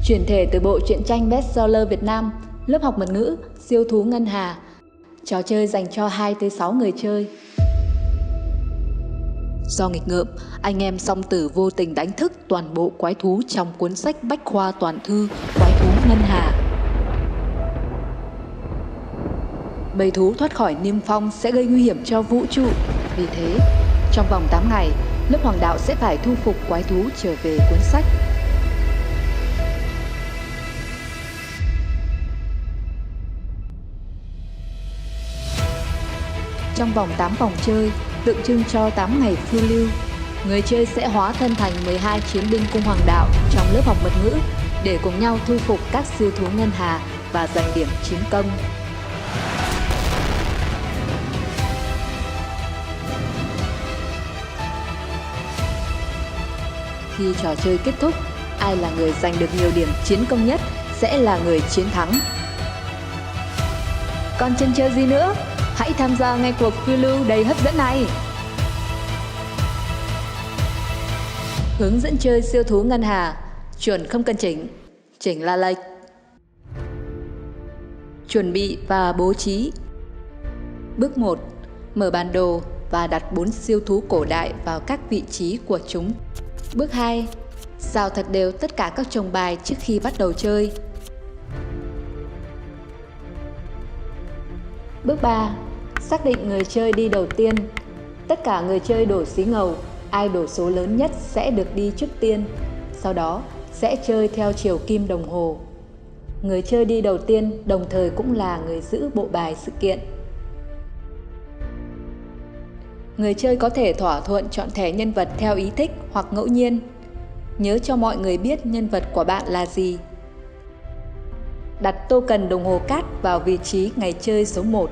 Chuyển thể từ bộ truyện tranh bestseller Việt Nam, lớp học mật ngữ, siêu thú Ngân Hà. Trò chơi dành cho 2 tới 6 người chơi. Do nghịch ngợm, anh em song tử vô tình đánh thức toàn bộ quái thú trong cuốn sách bách khoa toàn thư Quái thú Ngân Hà. Bầy thú thoát khỏi niêm phong sẽ gây nguy hiểm cho vũ trụ. Vì thế, trong vòng 8 ngày, lớp Hoàng đạo sẽ phải thu phục quái thú trở về cuốn sách. Trong vòng 8 vòng chơi, tượng trưng cho 8 ngày phiêu lưu, người chơi sẽ hóa thân thành 12 chiến binh cung Hoàng đạo trong lớp học mật ngữ để cùng nhau thu phục các siêu thú Ngân Hà và giành điểm chiến công. Khi trò chơi kết thúc, ai là người giành được nhiều điểm chiến công nhất sẽ là người chiến thắng. Còn chần chờ gì nữa? Hãy tham gia ngay cuộc phiêu lưu đầy hấp dẫn này! Hướng dẫn chơi siêu thú Ngân Hà. Chuẩn không cần chỉnh, chỉnh là lệch. Chuẩn bị và bố trí. Bước 1. Mở bản đồ và đặt 4 siêu thú cổ đại vào các vị trí của chúng. Bước 2. Xào thật đều tất cả các chồng bài trước khi bắt đầu chơi. Bước 3. Xác định người chơi đi đầu tiên. Tất cả người chơi đổ xí ngầu, ai đổ số lớn nhất sẽ được đi trước tiên. Sau đó sẽ chơi theo chiều kim đồng hồ. Người chơi đi đầu tiên đồng thời cũng là người giữ bộ bài sự kiện. Người chơi có thể thỏa thuận chọn thẻ nhân vật theo ý thích hoặc ngẫu nhiên. Nhớ cho mọi người biết nhân vật của bạn là gì. Đặt token đồng hồ cát vào vị trí ngày chơi số 1.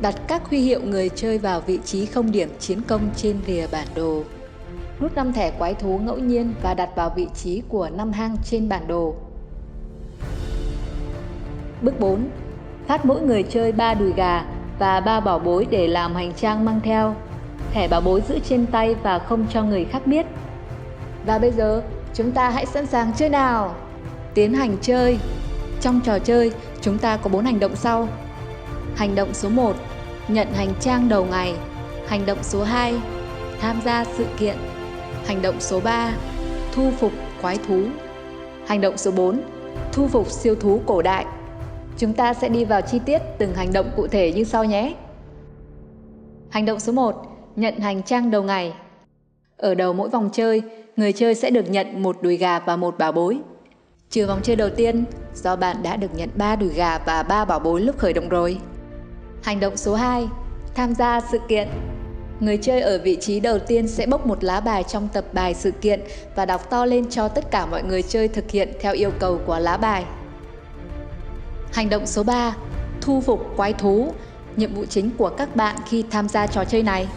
Đặt các huy hiệu người chơi vào vị trí không điểm chiến công trên rìa bản đồ. Rút 5 thẻ quái thú ngẫu nhiên và đặt vào vị trí của 5 hang trên bản đồ. Bước 4. Phát mỗi người chơi 3 đùi gà và 3 bảo bối để làm hành trang mang theo. Thẻ bảo bối giữ trên tay và không cho người khác biết. Và bây giờ, chúng ta hãy sẵn sàng chơi nào! Tiến hành chơi. Trong trò chơi, chúng ta có 4 hành động sau. Hành động số 1. Nhận hành trang đầu ngày. Hành động số 2. Tham gia sự kiện. Hành động số 3. Thu phục quái thú. Hành động số 4. Thu phục siêu thú cổ đại. Chúng ta sẽ đi vào chi tiết từng hành động cụ thể như sau nhé. Hành động số 1. Nhận hành trang đầu ngày. Ở đầu mỗi vòng chơi, người chơi sẽ được nhận 1 đùi gà và 1 bảo bối. Trừ vòng chơi đầu tiên, do bạn đã được nhận 3 đùi gà và 3 bảo bối lúc khởi động rồi. Hành động số 2. Tham gia sự kiện. Người chơi ở vị trí đầu tiên sẽ bốc một lá bài trong tập bài sự kiện và đọc to lên cho tất cả mọi người chơi thực hiện theo yêu cầu của lá bài. Hành động số 3. Thu phục quái thú. Nhiệm vụ chính của các bạn khi tham gia trò chơi này.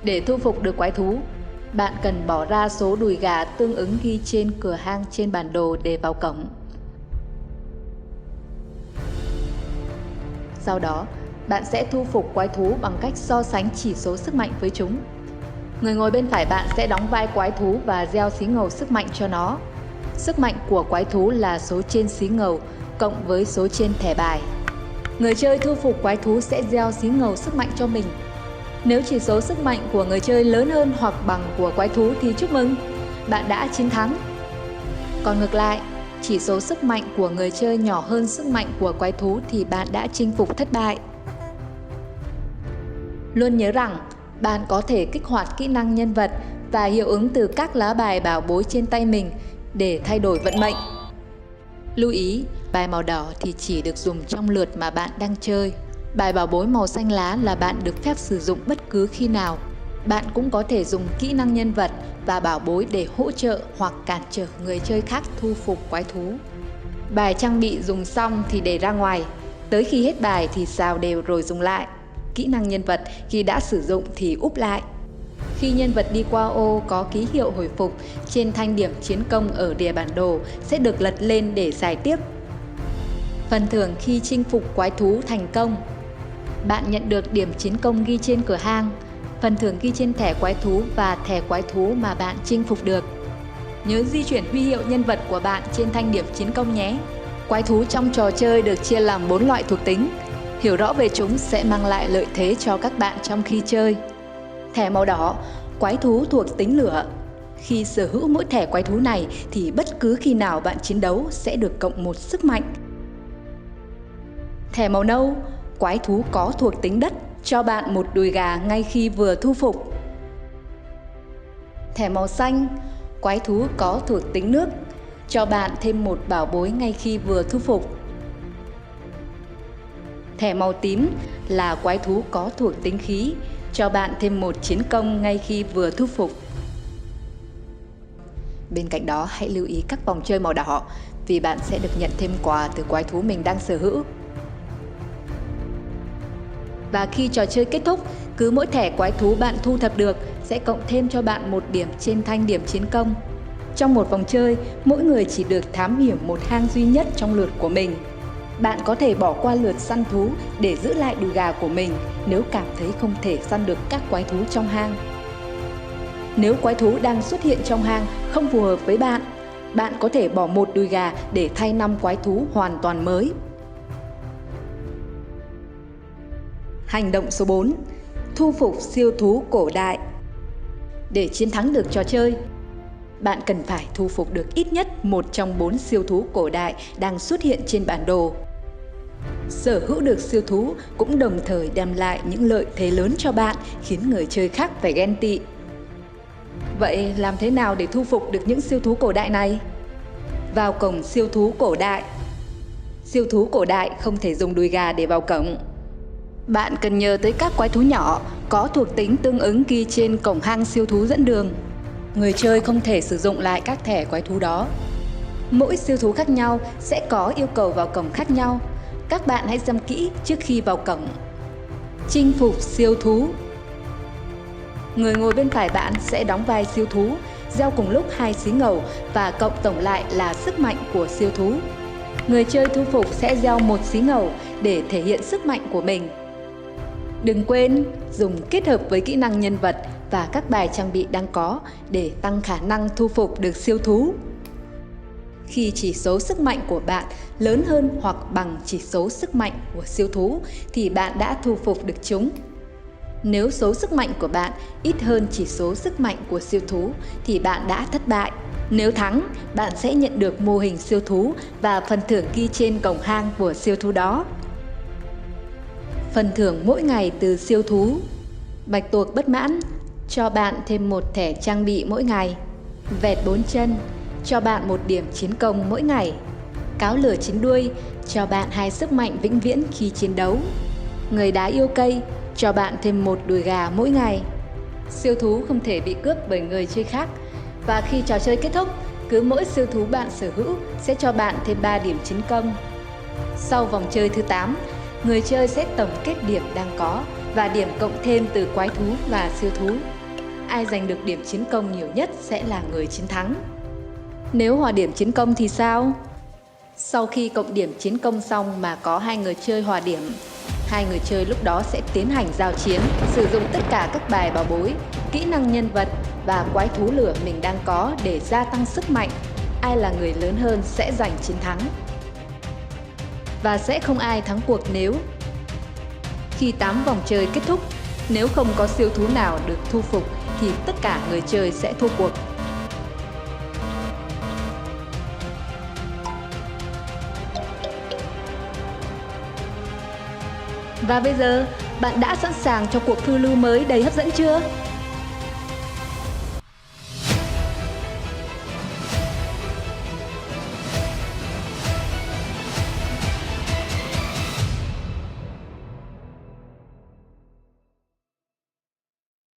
Để thu phục được quái thú, bạn cần bỏ ra số đùi gà tương ứng ghi trên cửa hang trên bản đồ để vào cổng. Sau đó, bạn sẽ thu phục quái thú bằng cách so sánh chỉ số sức mạnh với chúng. Người ngồi bên phải bạn sẽ đóng vai quái thú và gieo xí ngầu sức mạnh cho nó. Sức mạnh của quái thú là số trên xí ngầu cộng với số trên thẻ bài. Người chơi thu phục quái thú sẽ gieo xí ngầu sức mạnh cho mình. Nếu chỉ số sức mạnh của người chơi lớn hơn hoặc bằng của quái thú thì chúc mừng, bạn đã chiến thắng. Còn ngược lại, chỉ số sức mạnh của người chơi nhỏ hơn sức mạnh của quái thú thì bạn đã chinh phục thất bại. Luôn nhớ rằng, bạn có thể kích hoạt kỹ năng nhân vật và hiệu ứng từ các lá bài bảo bối trên tay mình để thay đổi vận mệnh. Lưu ý, bài màu đỏ thì chỉ được dùng trong lượt mà bạn đang chơi. Bài bảo bối màu xanh lá là bạn được phép sử dụng bất cứ khi nào. Bạn cũng có thể dùng kỹ năng nhân vật và bảo bối để hỗ trợ hoặc cản trở người chơi khác thu phục quái thú. Bài trang bị dùng xong thì để ra ngoài, tới khi hết bài thì xào đều rồi dùng lại. Kỹ năng nhân vật khi đã sử dụng thì úp lại. Khi nhân vật đi qua ô có ký hiệu hồi phục trên thanh điểm chiến công ở rìa bản đồ sẽ được lật lên để giải tiếp. Phần thưởng khi chinh phục quái thú thành công. Bạn nhận được điểm chiến công ghi trên cửa hang, phần thưởng ghi trên thẻ quái thú và thẻ quái thú mà bạn chinh phục được. Nhớ di chuyển huy hiệu nhân vật của bạn trên thanh điểm chiến công nhé. Quái thú trong trò chơi được chia làm 4 loại thuộc tính. Hiểu rõ về chúng sẽ mang lại lợi thế cho các bạn trong khi chơi. Thẻ màu đỏ, quái thú thuộc tính lửa. Khi sở hữu mỗi thẻ quái thú này thì bất cứ khi nào bạn chiến đấu sẽ được cộng 1 sức mạnh. Thẻ màu nâu, quái thú có thuộc tính đất, cho bạn 1 đùi gà ngay khi vừa thu phục. Thẻ màu xanh, quái thú có thuộc tính nước, cho bạn thêm 1 bảo bối ngay khi vừa thu phục. Thẻ màu tím là quái thú có thuộc tính khí, cho bạn thêm 1 chiến công ngay khi vừa thu phục. Bên cạnh đó, hãy lưu ý các vòng chơi màu đỏ vì bạn sẽ được nhận thêm quà từ quái thú mình đang sở hữu. Và khi trò chơi kết thúc, cứ mỗi thẻ quái thú bạn thu thập được sẽ cộng thêm cho bạn 1 điểm trên thanh điểm chiến công. Trong một vòng chơi, mỗi người chỉ được thám hiểm 1 hang duy nhất trong lượt của mình. Bạn có thể bỏ qua lượt săn thú để giữ lại đùi gà của mình nếu cảm thấy không thể săn được các quái thú trong hang. Nếu quái thú đang xuất hiện trong hang không phù hợp với bạn, bạn có thể bỏ 1 đùi gà để thay 5 quái thú hoàn toàn mới. Hành động số 4. Thu phục siêu thú cổ đại. Để chiến thắng được trò chơi, bạn cần phải thu phục được ít nhất 1 trong 4 siêu thú cổ đại đang xuất hiện trên bản đồ. Sở hữu được siêu thú cũng đồng thời đem lại những lợi thế lớn cho bạn, khiến người chơi khác phải ghen tị. Vậy làm thế nào để thu phục được những siêu thú cổ đại này? Vào cổng siêu thú cổ đại. Siêu thú cổ đại không thể dùng đùi gà để vào cổng. Bạn cần nhờ tới các quái thú nhỏ có thuộc tính tương ứng ghi trên cổng hang siêu thú dẫn đường. Người chơi không thể sử dụng lại các thẻ quái thú đó. Mỗi siêu thú khác nhau sẽ có yêu cầu vào cổng khác nhau. Các bạn hãy xem kỹ trước khi vào cổng. Chinh phục siêu thú. Người ngồi bên phải bạn sẽ đóng vai siêu thú, gieo cùng lúc 2 xí ngầu và cộng tổng lại là sức mạnh của siêu thú. Người chơi thu phục sẽ gieo 1 xí ngầu để thể hiện sức mạnh của mình. Đừng quên dùng kết hợp với kỹ năng nhân vật và các bài trang bị đang có để tăng khả năng thu phục được siêu thú. Khi chỉ số sức mạnh của bạn lớn hơn hoặc bằng chỉ số sức mạnh của siêu thú thì bạn đã thu phục được chúng. Nếu số sức mạnh của bạn ít hơn chỉ số sức mạnh của siêu thú thì bạn đã thất bại. Nếu thắng, bạn sẽ nhận được mô hình siêu thú và phần thưởng ghi trên cổng hang của siêu thú đó. Phần thưởng mỗi ngày từ siêu thú. Bạch tuộc bất mãn, cho bạn thêm 1 thẻ trang bị mỗi ngày. Vẹt 4 chân, cho bạn 1 điểm chiến công mỗi ngày. Cáo lửa 9 đuôi, cho bạn 2 sức mạnh vĩnh viễn khi chiến đấu. Người đá yêu cây, cho bạn thêm 1 đùi gà mỗi ngày. Siêu thú không thể bị cướp bởi người chơi khác. Và khi trò chơi kết thúc, cứ mỗi siêu thú bạn sở hữu sẽ cho bạn thêm 3 điểm chiến công. Sau vòng chơi thứ 8, người chơi sẽ tổng kết điểm đang có và điểm cộng thêm từ quái thú và siêu thú. Ai giành được điểm chiến công nhiều nhất sẽ là người chiến thắng. Nếu hòa điểm chiến công thì sao? Sau khi cộng điểm chiến công xong mà có 2 người chơi hòa điểm, 2 người chơi lúc đó sẽ tiến hành giao chiến, sử dụng tất cả các bài bảo bối, kỹ năng nhân vật và quái thú lửa mình đang có để gia tăng sức mạnh. Ai là người lớn hơn sẽ giành chiến thắng. Và sẽ không ai thắng cuộc nếu khi 8 vòng chơi kết thúc, nếu không có siêu thú nào được thu phục thì tất cả người chơi sẽ thua cuộc. Và bây giờ, bạn đã sẵn sàng cho cuộc phiêu lưu mới đầy hấp dẫn chưa?